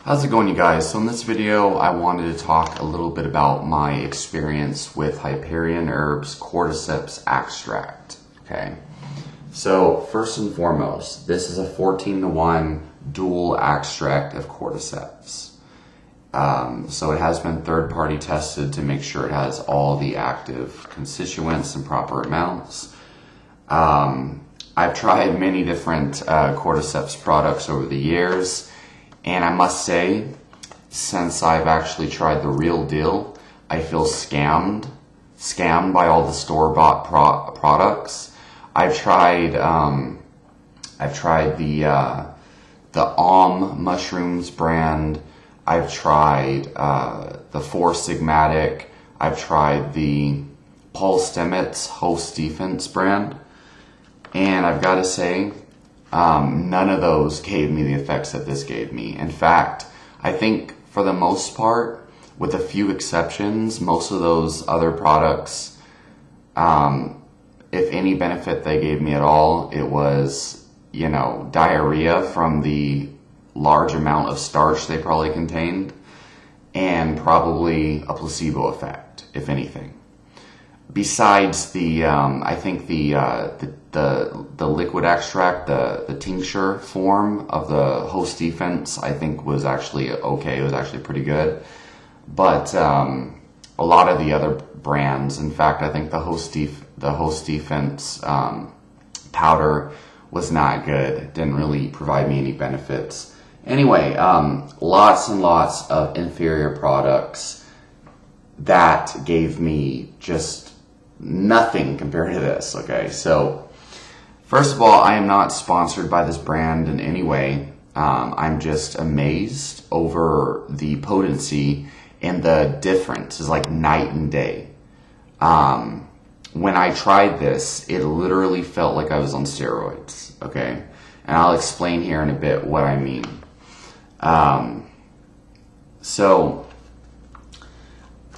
How's it going, you guys? So in this video, I wanted to talk a little bit about my experience with Hyperion Herbs Cordyceps extract. Okay, so first and foremost, this is a 14-to-1 dual extract of Cordyceps. So it has been third-party tested to make sure it has all the active constituents and proper amounts. I've tried many different Cordyceps products over the years. And I must say, since I've actually tried the real deal, I feel scammed by all the store-bought products. I've tried the mushrooms brand. I've tried the Four Sigmatic. I've tried the Paul Stamets Host Defense brand, and I've got to say, none of those gave me the effects that this gave me. In fact, I think for the most part, with a few exceptions, most of those other products, if any benefit they gave me at all, it was, diarrhea from the large amount of starch they probably contained, and probably a placebo effect, if anything. Besides the, I think the liquid extract, the tincture form of the Host Defense, I think was actually okay. It was actually pretty good. But a lot of the other brands, in fact, I think the Host Defense powder was not good. Didn't really provide me any benefits. Anyway, lots and lots of inferior products that gave me just nothing compared to this. Okay, so first of all, I am not sponsored by this brand in any way. I'm just amazed over the potency, and the difference is like night and day. When I tried this, it literally felt like I was on steroids. Okay, and I'll explain here in a bit what I mean. So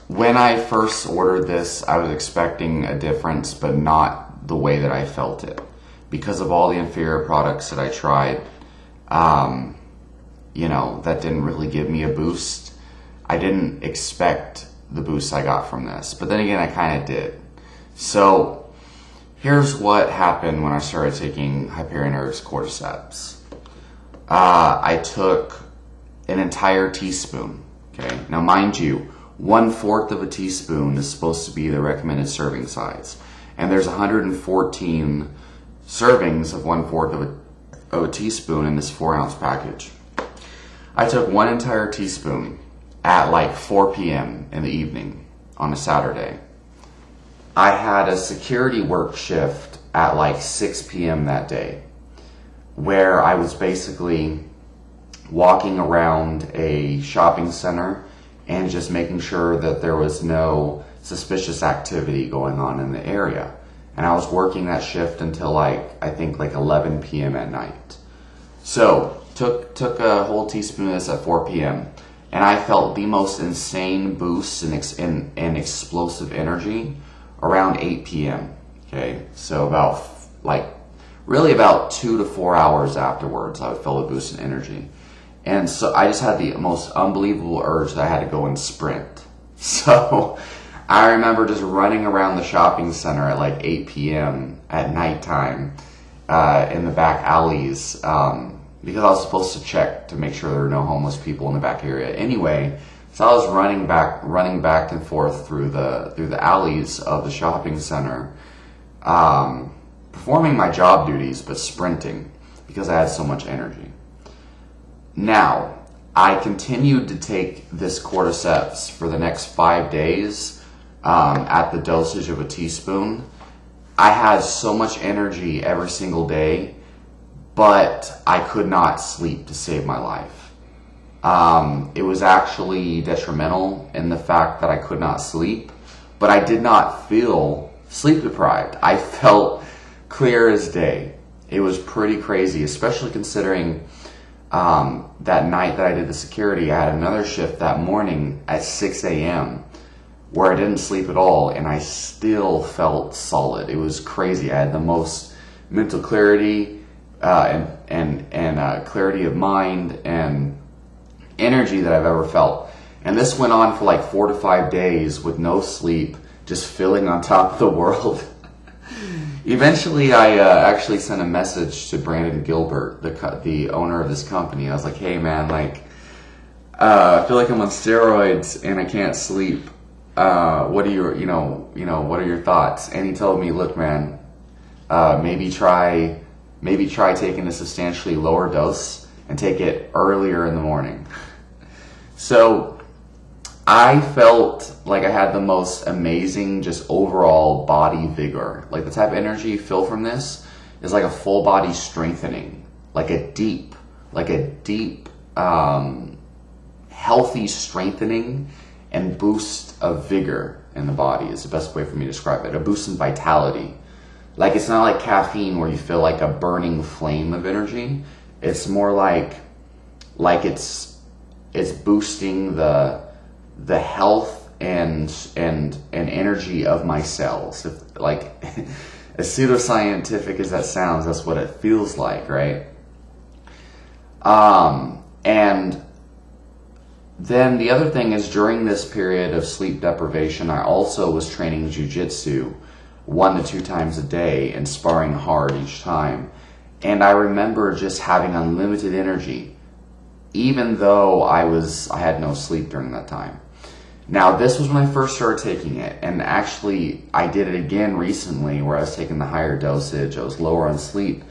when I first ordered this, I was expecting a difference, but not the way that I felt it. Because of all the inferior products that I tried, that didn't really give me a boost. I didn't expect the boost I got from this. But then again, I kind of did. So here's what happened when I started taking Hyperion Herbs Cordyceps. I took an entire teaspoon. Okay, now mind you, 1/4 of a teaspoon is supposed to be the recommended serving size. And there's 114 servings of 1/4 of a teaspoon in this 4-ounce package. I took one entire teaspoon at like 4 p.m. in the evening on a Saturday. I had a security work shift at like 6 p.m. that day, where I was basically walking around a shopping center and just making sure that there was no suspicious activity going on in the area. And I was working that shift until I think 11 p.m. at night. So took a whole teaspoon of this at 4 p.m. and I felt the most insane boosts and explosive energy around 8 p.m. Okay, so about about 2 to 4 hours afterwards, I would feel a boost in energy. And so I just had the most unbelievable urge that I had to go and sprint. So I remember just running around the shopping center at like 8 p.m. at nighttime in the back alleys because I was supposed to check to make sure there were no homeless people in the back area. Anyway, so I was running back and forth through the alleys of the shopping center, performing my job duties but sprinting because I had so much energy. Now, I continued to take this Cordyceps for the next 5 days at the dosage of a teaspoon. I had so much energy every single day, but I could not sleep to save my life. It was actually detrimental in the fact that I could not sleep, but I did not feel sleep deprived. I felt clear as day. It was pretty crazy, especially considering that night that I did the security, I had another shift that morning at 6 a.m. where I didn't sleep at all, and I still felt solid. It was crazy. I had the most mental clarity and clarity of mind, and energy that I've ever felt. And this went on for like 4 to 5 days with no sleep, just feeling on top of the world. Eventually, I actually sent a message to Brandon Gilbert, the owner of this company. I was like, "Hey, man, like, I feel like I'm on steroids and I can't sleep. What are your, what are your thoughts?" And he told me, "Look, man, maybe try taking a substantially lower dose and take it earlier in the morning." So I felt like I had the most amazing just overall body vigor. Like the type of energy you feel from this is like a full body strengthening, like a deep, healthy strengthening and boost of vigor in the body is the best way for me to describe it. A boost in vitality. Like it's not like caffeine where you feel like a burning flame of energy. It's more like it's boosting the health and energy of my cells. Like as pseudoscientific as that sounds, that's what it feels like, right? And then the other thing is during this period of sleep deprivation, I also was training jiu-jitsu 1 to 2 times a day and sparring hard each time. And I remember just having unlimited energy, even though I had no sleep during that time. Now, this was when I first started taking it, and actually I did it again recently where I was taking the higher dosage. I was lower on sleep,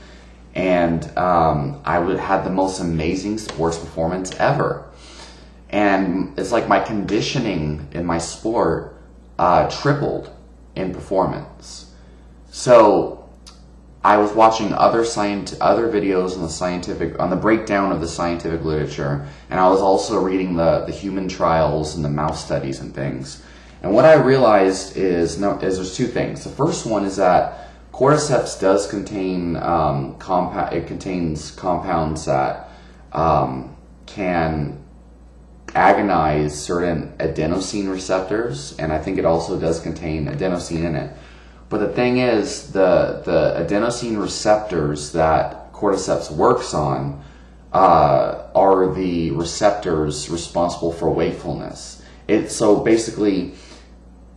and had the most amazing sports performance ever. And it's like my conditioning in my sport tripled in performance. So I was watching other videos on the breakdown of the scientific literature, and I was also reading the human trials and the mouse studies and things. And what I realized is there's 2 things. The first one is that Cordyceps does contain compounds that can agonize certain adenosine receptors, and I think it also does contain adenosine in it. But the thing is, the adenosine receptors that Cordyceps works on are the receptors responsible for wakefulness. So basically,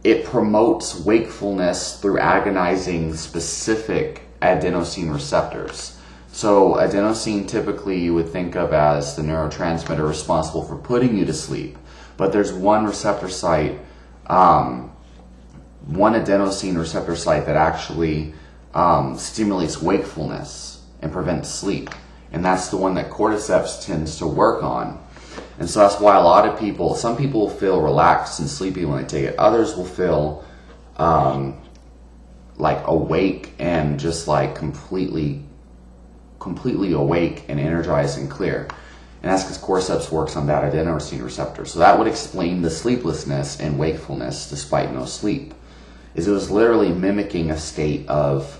it promotes wakefulness through agonizing specific adenosine receptors. So adenosine typically you would think of as the neurotransmitter responsible for putting you to sleep. But there's one receptor site, one adenosine receptor site that actually stimulates wakefulness and prevents sleep. And that's the one that Cordyceps tends to work on. And so that's why some people feel relaxed and sleepy when they take it. Others will feel like awake and just like completely awake and energized and clear. And that's because Cordyceps works on that adenosine receptor. So that would explain the sleeplessness and wakefulness despite no sleep. It was literally mimicking a state of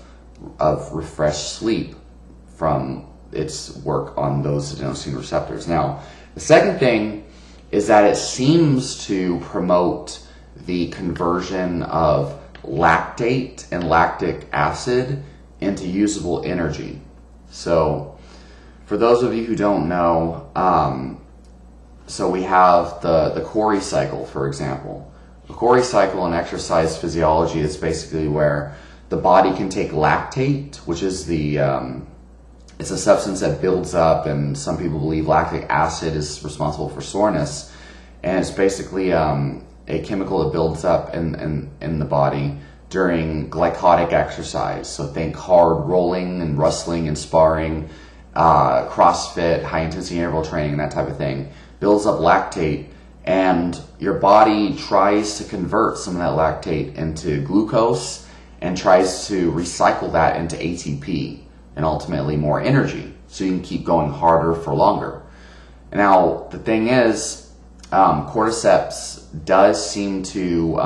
refreshed sleep from its work on those adenosine receptors. Now, the second thing is that it seems to promote the conversion of lactate and lactic acid into usable energy. So, for those of you who don't know, so we have the Cori cycle, for example. The Cori cycle in exercise physiology is basically where the body can take lactate, which is it's a substance that builds up, and some people believe lactic acid is responsible for soreness. And it's basically a chemical that builds up in the body during glycotic exercise. So think hard rolling and wrestling and sparring, CrossFit, high intensity interval training, and that type of thing. Builds up lactate, and your body tries to convert some of that lactate into glucose and tries to recycle that into ATP and ultimately more energy, so you can keep going harder for longer. Now, the thing is, Cordyceps does seem to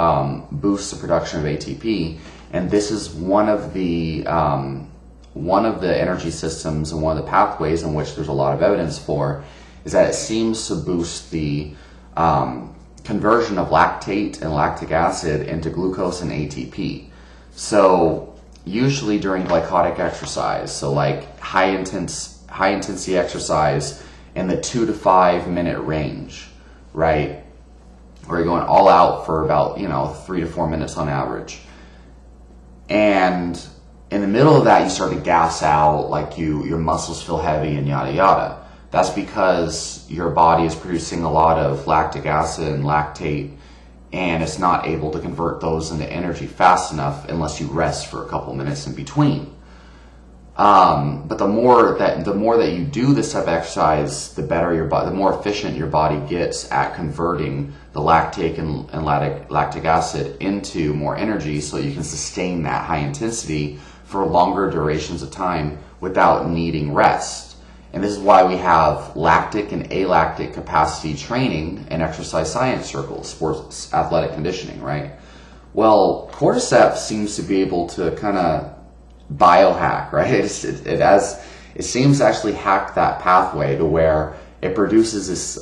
boost the production of ATP, and this is one of the energy systems and one of the pathways in which there's a lot of evidence for, is that it seems to boost the conversion of lactate and lactic acid into glucose and ATP. So usually during glycotic exercise, so like high intensity exercise in the 2 to 5 minute range, right? Where you're going all out for about, 3 to 4 minutes on average. And in the middle of that, you start to gas out, like your muscles feel heavy and yada yada. That's because your body is producing a lot of lactic acid and lactate, and it's not able to convert those into energy fast enough unless you rest for a couple minutes in between. But the more that you do this type of exercise, the better your body, the more efficient your body gets at converting the lactate and lactic acid into more energy, so you can sustain that high intensity for longer durations of time without needing rest. And this is why we have lactic and alactic capacity training in exercise science circles, sports athletic conditioning, right? Well, Cordyceps seems to be able to kind of biohack, right? It seems to actually hack that pathway to where it produces this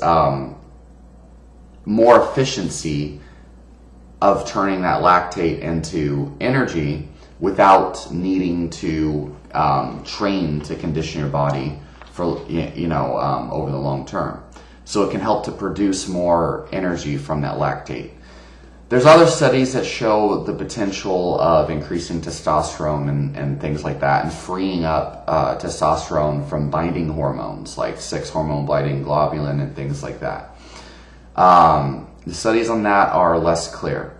more efficiency of turning that lactate into energy without needing to train to condition your body for over the long term. So it can help to produce more energy from that lactate. There's other studies that show the potential of increasing testosterone and things like that, and freeing up testosterone from binding hormones like sex-hormone binding globulin and things like that. The studies on that are less clear.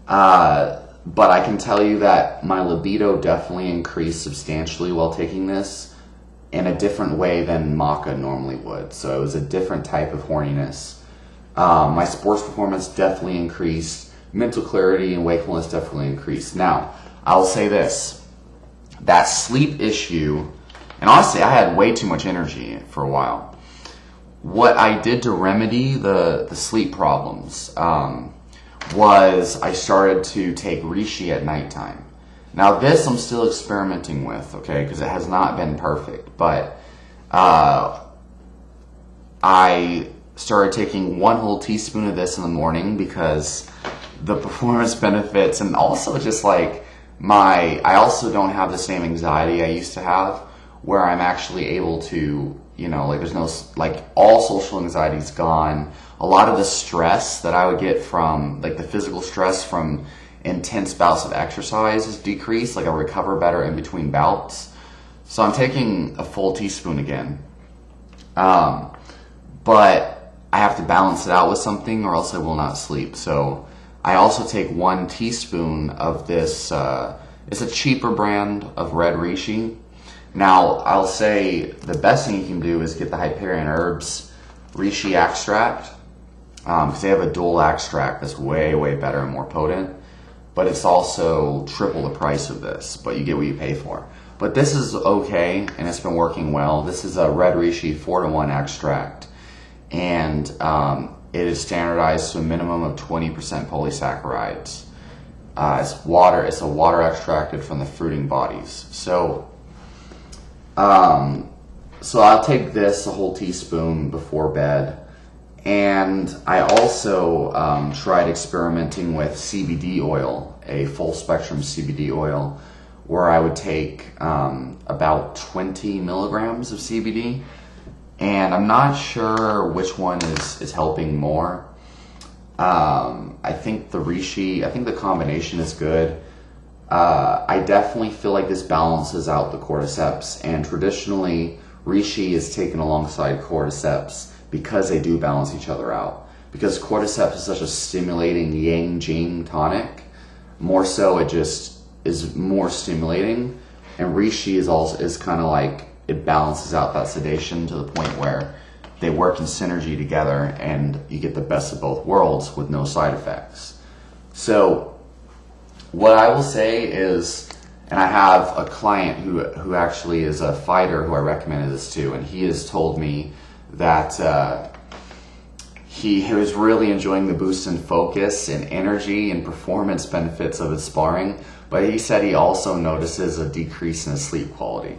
But I can tell you that my libido definitely increased substantially while taking this, in a different way than maca normally would. So it was a different type of horniness. My sports performance definitely increased. Mental clarity and wakefulness definitely increased. Now, I'll say this. That sleep issue, and honestly, I had way too much energy for a while. What I did to remedy the sleep problems was I started to take reishi at nighttime. Now this I'm still experimenting with, okay, because it has not been perfect, but I started taking 1 whole teaspoon of this in the morning because the performance benefits, and also just like I also don't have the same anxiety I used to have, where I'm actually able to, there's no, all social anxiety is gone. A lot of the stress that I would get from, the physical stress from intense bouts of exercise is decreased. I recover better in between bouts. So I'm taking a full teaspoon again. But I have to balance it out with something or else I will not sleep. So I also take 1 teaspoon of this, it's a cheaper brand of red reishi. Now, I'll say the best thing you can do is get the Hyperion Herbs reishi extract, because they have a dual extract that's way, way better and more potent. But it's also triple the price of this, but you get what you pay for. But this is okay, and it's been working well. This is a red reishi 4-to-1 extract, and it is standardized to a minimum of 20% polysaccharides. It's water. It's a water extracted from the fruiting bodies. So I'll take this, a whole teaspoon, before bed. And I also tried experimenting with CBD oil, a full spectrum CBD oil, where I would take about 20 milligrams of CBD. And I'm not sure which one is helping more. I think the reishi, I think the combination is good. I definitely feel like this balances out the cordyceps, and traditionally reishi is taken alongside cordyceps because they do balance each other out. Because cordyceps is such a stimulating yang-jing tonic, more so it just is more stimulating, and reishi is kind of it balances out that sedation to the point where they work in synergy together and you get the best of both worlds with no side effects. So what I will say is, and I have a client who actually is a fighter who I recommended this to, and he has told me that he was really enjoying the boost in focus and energy and performance benefits of his sparring, but he said he also notices a decrease in his sleep quality,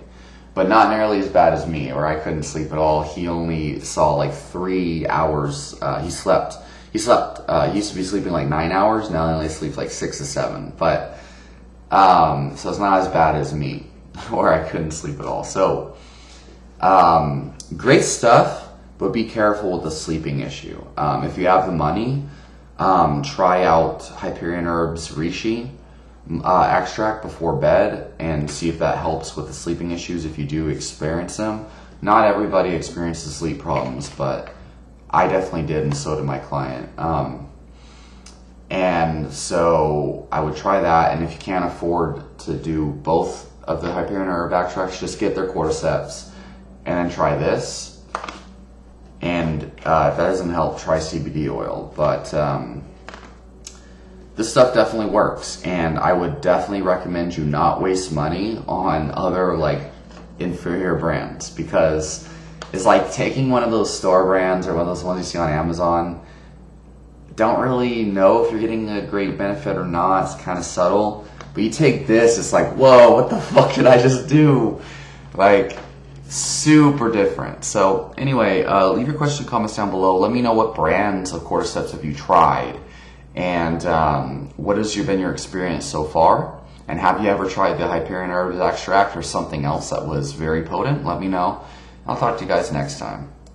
but not nearly as bad as me, or I couldn't sleep at all. He only saw 3 hours. He used to be sleeping 9 hours, now he only sleeps 6 to 7, but so it's not as bad as me, where I couldn't sleep at all. So great stuff, but be careful with the sleeping issue. If you have the money, try out Hyperion Herbs Reishi extract before bed and see if that helps with the sleeping issues if you do experience them. Not everybody experiences sleep problems, but I definitely did, and so did my client. And so I would try that, and if you can't afford to do both of the Hyperion Herb extracts, just get their Cordyceps and then try this. And if that doesn't help, try CBD oil. But this stuff definitely works, and I would definitely recommend you not waste money on other like inferior brands, because it's like taking one of those store brands or one of those ones you see on Amazon. Don't really know if you're getting a great benefit or not. It's kind of subtle. But you take this, it's like, whoa, what the fuck did I just do? Like, super different. So anyway, leave your question and comments down below. Let me know what brands of Cordyceps have you tried, and what has been your experience so far. And have you ever tried the Hyperion Herbs extract or something else that was very potent? Let me know. I'll talk to you guys next time.